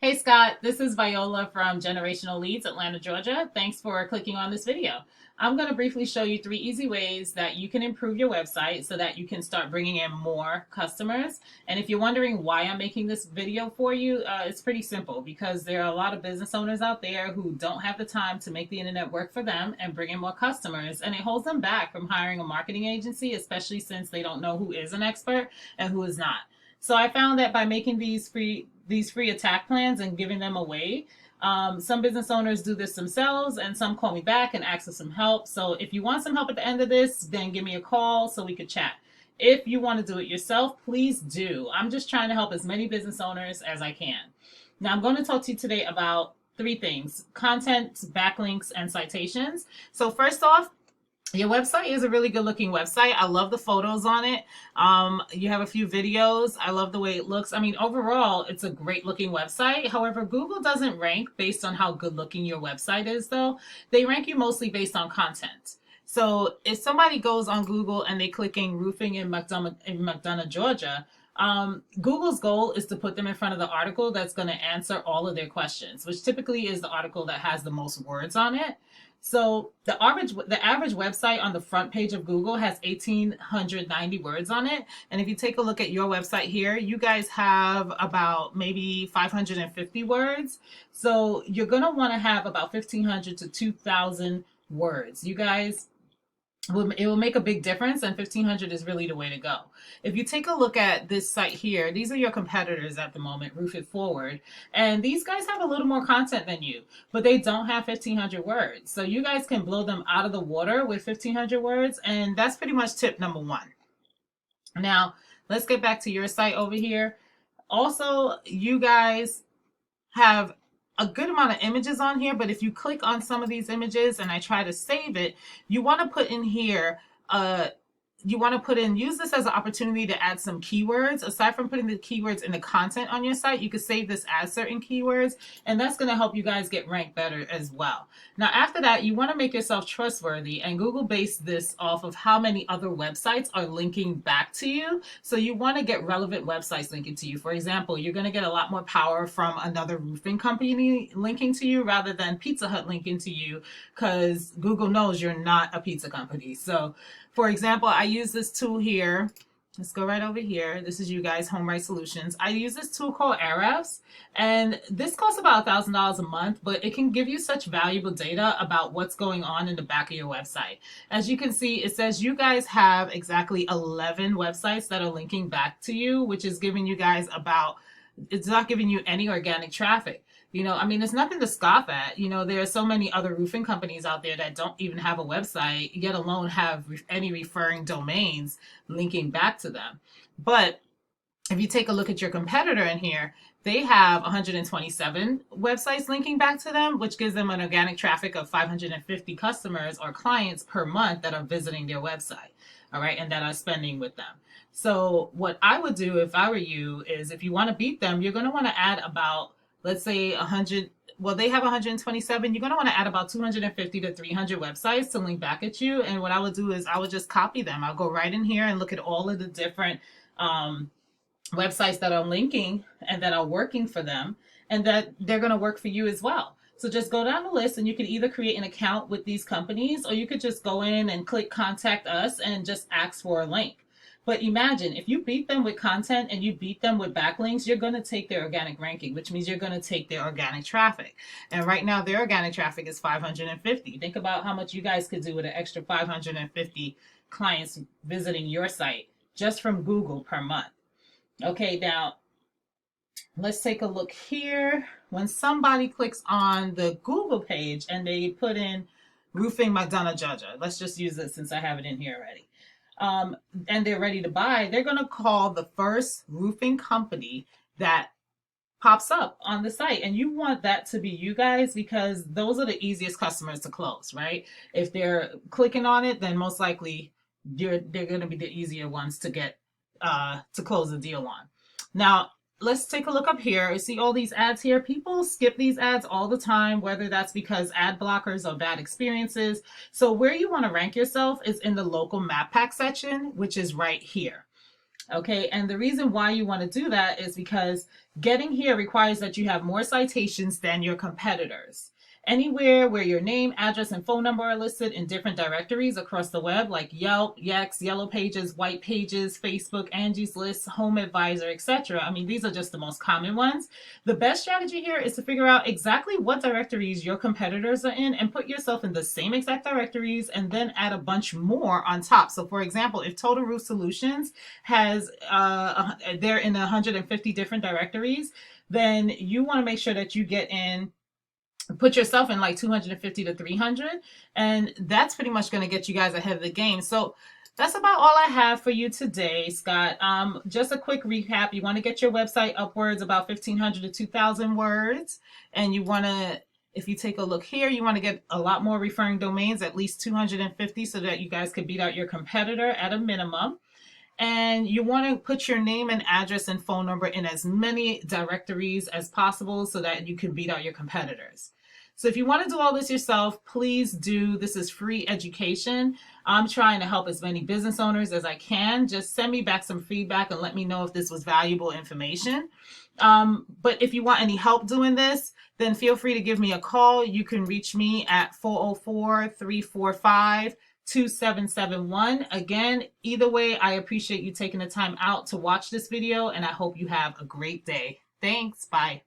Hey Scott, this is Viola from Generational Leads, Atlanta, Georgia. Thanks for clicking on this video. I'm going to briefly show you 3 easy ways that you can improve your website so that you can start bringing in more customers. And if you're wondering why I'm making this video for you, it's pretty simple because there are a lot of business owners out there who don't have the time to make the internet work for them and bring in more customers. And it holds them back from hiring a marketing agency, especially since they don't know who is an expert and who is not. So I found that by making these free attack plans and giving them away, some business owners do this themselves, and some call me back and ask for some help. So if you want some help at the end of this, then give me a call so we could chat. If you want to do it yourself, please do. I'm just trying to help as many business owners as I can. Now, I'm going to talk to you today about 3 things: content, backlinks, and citations. So first off, your website is a really good looking website. I love the photos on it. You have a few videos. I love the way it looks. I mean, overall, it's a great looking website. However, Google doesn't rank based on how good looking your website is, though. They rank you mostly based on content. So if somebody goes on Google and they click in roofing in McDonough, Georgia, Google's goal is to put them in front of the article that's going to answer all of their questions, which typically is the article that has the most words on it. So the average website on the front page of Google has 1,890 words on it. And if you take a look at your website here, you guys have about maybe 550 words. So you're going to want to have about 1,500 to 2,000 words. You guys, it will make a big difference, and 1,500 is really the way to go. If you take a look at this site here, these are your competitors at the moment, Roof It Forward, and these guys have a little more content than you, but they don't have 1,500 words. So you guys can blow them out of the water with 1,500 words, and that's pretty much tip number 1. Now, let's get back to your site over here. Also, you guys have a good amount of images on here, but if you click on some of these images and I try to save it, you want to put in here, use this as an opportunity to add some keywords. Aside from putting the keywords in the content on your site, you could save this as certain keywords, and that's going to help you guys get ranked better as well. Now, after that, you want to make yourself trustworthy, and Google based this off of how many other websites are linking back to you. So you want to get relevant websites linking to you. For example, you're going to get a lot more power from another roofing company linking to you rather than Pizza Hut linking to you, because Google knows you're not a pizza company. So for example, I use this tool here. Let's go right over here. This is you guys, Home Right Solutions. I use this tool called Ahrefs, and this costs about $1,000 a month, but it can give you such valuable data about what's going on in the back of your website. As you can see, it says you guys have exactly 11 websites that are linking back to you, which is giving you guys it's not giving you any organic traffic. I mean, it's nothing to scoff at. There are so many other roofing companies out there that don't even have a website, yet alone have any referring domains linking back to them. But if you take a look at your competitor in here, they have 127 websites linking back to them, which gives them an organic traffic of 550 customers or clients per month that are visiting their website, all right, and that are spending with them. So what I would do if I were you is, if you want to beat them, you're going to want to add about, let's say, 100. Well, they have 127. You're going to want to add about 250 to 300 websites to link back at you. And what I would do is I would just copy them. I'll go right in here and look at all of the different websites that are linking and that are working for them, and that they're going to work for you as well. So just go down the list, and you can either create an account with these companies, or you could just go in and click contact us and just ask for a link. But imagine if you beat them with content and you beat them with backlinks, you're going to take their organic ranking, which means you're going to take their organic traffic. And right now, their organic traffic is 550. Think about how much you guys could do with an extra 550 clients visiting your site just from Google per month. Okay, now let's take a look here. When somebody clicks on the Google page and they put in roofing McDonough, Georgia, let's just use it since I have it in here already. And they're ready to buy, they're going to call the first roofing company that pops up on the site. And you want that to be you guys, because those are the easiest customers to close, right? If they're clicking on it, then most likely they're going to be the easier ones to get to close the deal on. Now, let's take a look up here. You see all these ads here? People skip these ads all the time, whether that's because ad blockers or bad experiences. So where you want to rank yourself is in the local map pack section, which is right here. Okay, and the reason why you want to do that is because Getting here requires that you have more citations than your competitors. Anywhere where your name, address, and phone number are listed in different directories across the web, like Yelp, Yext, Yellow Pages, White Pages, Facebook, Angie's List, Home Advisor, etc. I mean, these are just the most common ones. The best strategy here is to figure out exactly what directories your competitors are in and put yourself in the same exact directories and then add a bunch more on top. So for example, if Total Roof Solutions has, they're in 150 different directories, then you want to make sure that you get in, put yourself in like 250 to 300, and that's pretty much going to get you guys ahead of the game. So that's about all I have for you today, Scott. Just a quick recap. You want to get your website upwards about 1,500 to 2,000 words, and you want to, if you take a look here, you want to get a lot more referring domains, at least 250, so that you guys could beat out your competitor at a minimum. And you want to put your name and address and phone number in as many directories as possible so that you can beat out your competitors. So if you want to do all this yourself, please do. This is free education. I'm trying to help as many business owners as I can. Just send me back some feedback and let me know if this was valuable information. But if you want any help doing this, then feel free to give me a call. You can reach me at 404-345-2771. Again, either way, I appreciate you taking the time out to watch this video, and I hope you have a great day. Thanks. Bye.